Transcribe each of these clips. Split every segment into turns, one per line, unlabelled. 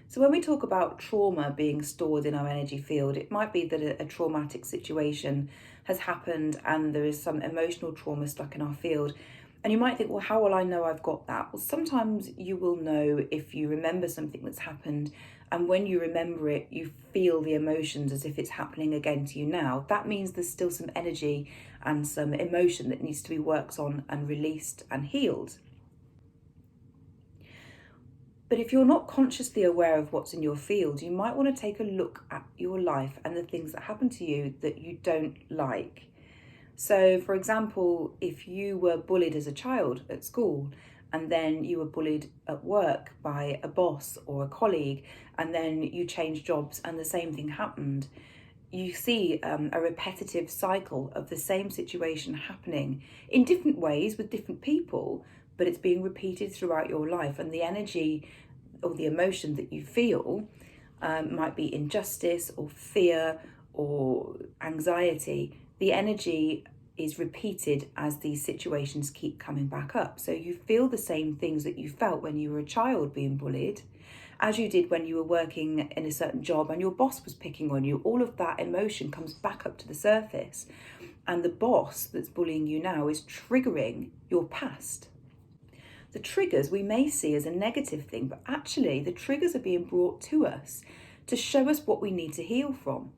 So when we talk about trauma being stored in our energy field, it might be that a traumatic situation has happened and there is some emotional trauma stuck in our field. And you might think, well, how will I know I've got that? Well, sometimes you will know if you remember something that's happened, and when you remember it, you feel the emotions as if it's happening again to you now. That means there's still some energy and some emotion that needs to be worked on and released and healed. But if you're not consciously aware of what's in your field, you might want to take a look at your life and the things that happen to you that you don't like. So, for example, if you were bullied as a child at school, and then you were bullied at work by a boss or a colleague, and then you changed jobs and the same thing happened, you see a repetitive cycle of the same situation happening in different ways with different people, but it's being repeated throughout your life. And the energy or the emotion that you feel might be injustice or fear or anxiety. The energy is repeated as these situations keep coming back up. So you feel the same things that you felt when you were a child being bullied, as you did when you were working in a certain job and your boss was picking on you. All of that emotion comes back up to the surface, and the boss that's bullying you now is triggering your past. The triggers we may see as a negative thing, but actually the triggers are being brought to us to show us what we need to heal from.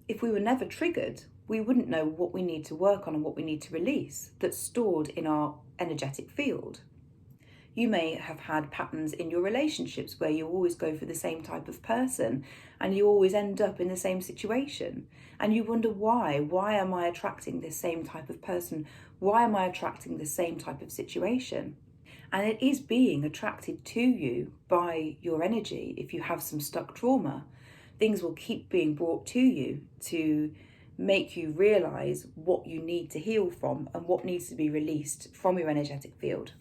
If we were never triggered, we wouldn't know what we need to work on and what we need to release that's stored in our energetic field. You may have had patterns in your relationships where you always go for the same type of person and you always end up in the same situation. And you wonder why. Why am I attracting this same type of person? Why am I attracting the same type of situation? And it is being attracted to you by your energy. If you have some stuck trauma, things will keep being brought to you to make you realize what you need to heal from and what needs to be released from your energetic field.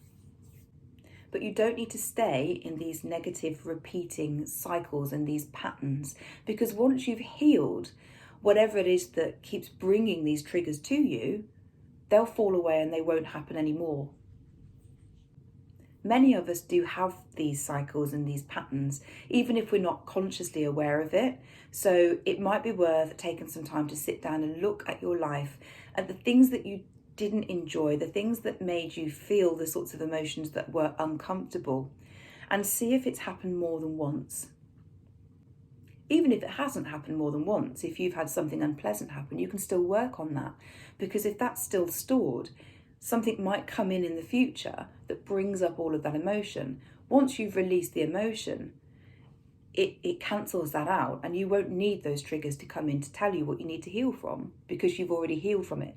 But you don't need to stay in these negative repeating cycles and these patterns, because once you've healed whatever it is that keeps bringing these triggers to you, they'll fall away and they won't happen anymore. Many of us do have these cycles and these patterns, even if we're not consciously aware of it. So it might be worth taking some time to sit down and look at your life, at the things that you didn't enjoy, the things that made you feel the sorts of emotions that were uncomfortable, and see if it's happened more than once. Even if it hasn't happened more than once, if you've had something unpleasant happen, you can still work on that, because if that's still stored, something might come in the future that brings up all of that emotion. Once you've released the emotion, it cancels that out, and you won't need those triggers to come in to tell you what you need to heal from, because you've already healed from it.